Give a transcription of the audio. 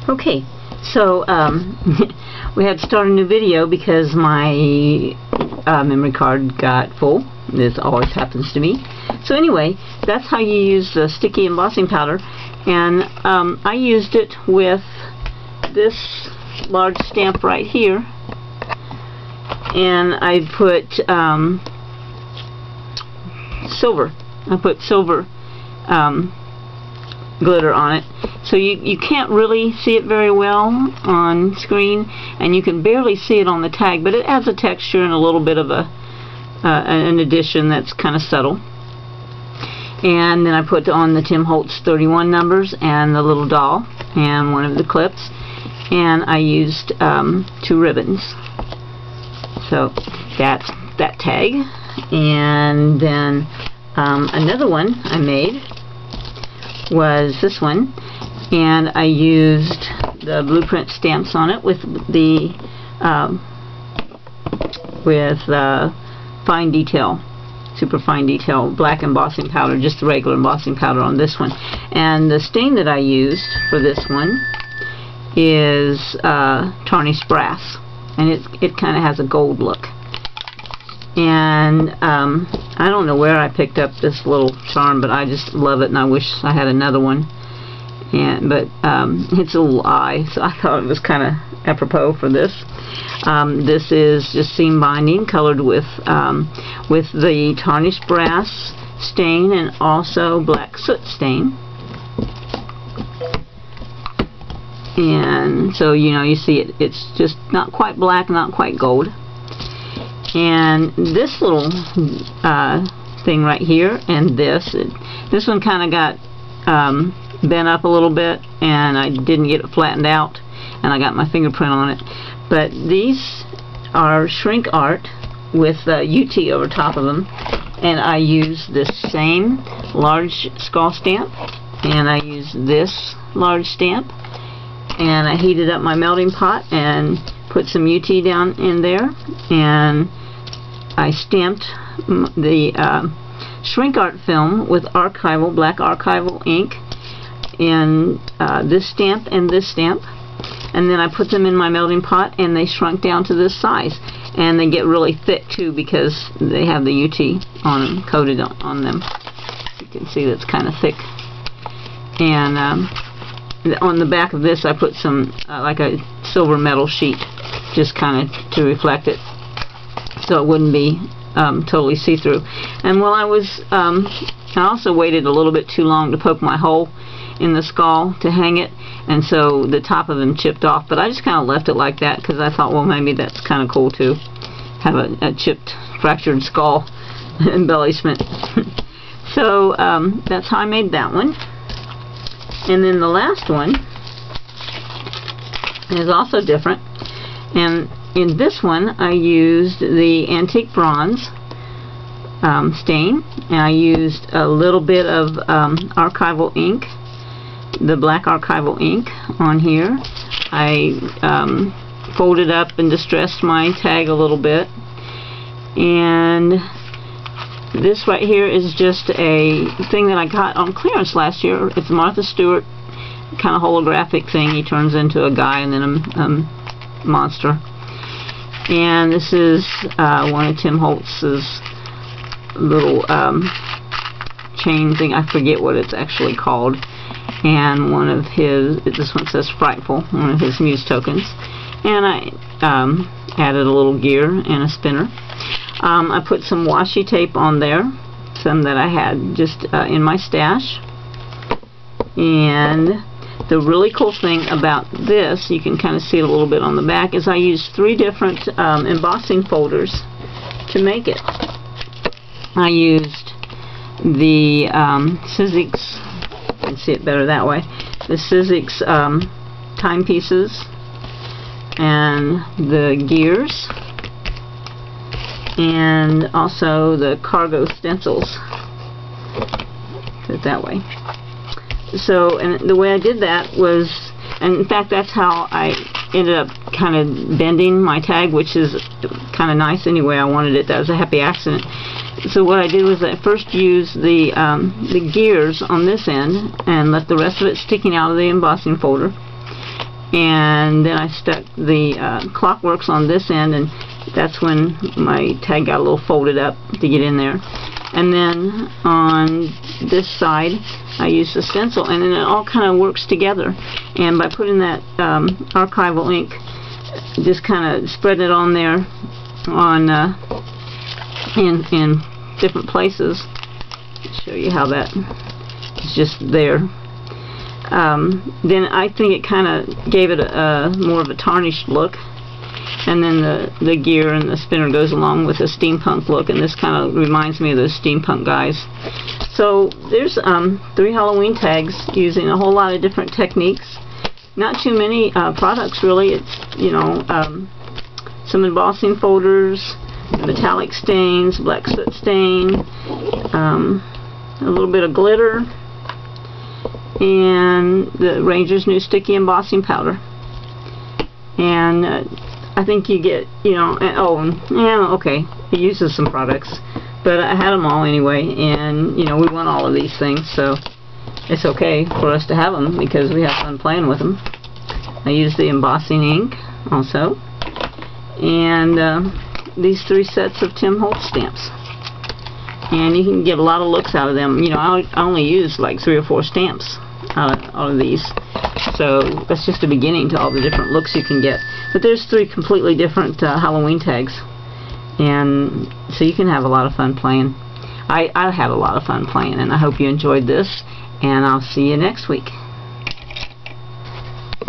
Okay, so we had to start a new video because my memory card got full. This always happens to me. So anyway, that's how you use the sticky embossing powder, and I used it with this large stamp right here, and I put silver. I put silver glitter on it, so you can't really see it very well on screen, and you can barely see it on the tag, but it adds a texture and a little bit of an addition that's kind of subtle. And then I put on the Tim Holtz 31 numbers and the little doll and one of the clips, and I used 2 ribbons. So that's that tag. And then another one I made was this one, and I used the blueprint stamps on it with the fine detail, super fine detail black embossing powder, just the regular embossing powder on this one. And the stain that I used for this one is tarnished brass, and it kind of has a gold look. And I don't know where I picked up this little charm, but I just love it, and I wish I had another one. But it's a little eye, so I thought it was kind of apropos for this. This is just seam binding, colored with the tarnished brass stain and also black soot stain. And so you see it's just not quite black, not quite gold. And this little thing right here, and this one kind of got bent up a little bit, and I didn't get it flattened out, and I got my fingerprint on it. But these are shrink art with UT over top of them, and I used this same large skull stamp, and I used this large stamp, and I heated up my melting pot and put some UT down in there, and I stamped the shrink art film with archival, black archival ink, and this stamp and this stamp, and then I put them in my melting pot, and they shrunk down to this size, and they get really thick too because they have the UT on them, coated on them. You can see that's kind of thick. And on the back of this I put some like a silver metal sheet, just kind of to reflect it, so it wouldn't be totally see-through. And while I was, I also waited a little bit too long to poke my hole in the skull to hang it, and so the top of them chipped off, but I just kind of left it like that because I thought, well, maybe that's kind of cool to have a chipped, fractured skull embellishment. So that's how I made that one. And then the last one is also different, and in this one I used the antique bronze stain, and I used a little bit of archival ink, the black archival ink on here. I folded up and distressed my tag a little bit, and this right here is just a thing that I got on clearance last year. It's Martha Stewart kind of holographic thing. He turns into a guy and then a monster. And this is one of Tim Holtz's little chain thing. I forget what it's actually called. And one of his, this one says Frightful, one of his muse tokens. And I added a little gear and a spinner. I put some washi tape on there, some that I had just in my stash. And the really cool thing about this, you can kind of see it a little bit on the back, is I used 3 different embossing folders to make it. I used the Sizzix, you can see it better that way, the Sizzix timepieces and the gears, and also the cargo stencils. Put it that way. So, and the way I did that was, and in fact that's how I ended up kind of bending my tag, which is kind of nice anyway. I wanted it, that was a happy accident. So what I did was I first used the gears on this end and left the rest of it sticking out of the embossing folder, and then I stuck the clockworks on this end, and that's when my tag got a little folded up to get in there. And then on this side I used a stencil, and then it all kind of works together. And by putting that archival ink, just kind of spread it on there on in different places. I'll show you how that is just there. Then I think it kind of gave it a more of a tarnished look, and then the gear and the spinner goes along with a steampunk look, and this kind of reminds me of those steampunk guys. So there's 3 Halloween tags using a whole lot of different techniques. Not too many products really. It's, you know, some embossing folders, metallic stains, black soot stain, a little bit of glitter, and the Ranger's new sticky embossing powder. And I think you get, you know, okay, it uses some products, but I had them all anyway, and you know, we want all of these things, so it's okay for us to have them because we have fun playing with them. I use the embossing ink also, and these 3 sets of Tim Holtz stamps, and you can get a lot of looks out of them. You know, I only use like 3 or 4 stamps out of these, so that's just the beginning to all the different looks you can get. But there's 3 completely different Halloween tags, and so you can have a lot of fun playing. I had a lot of fun playing, and I hope you enjoyed this, and I'll see you next week.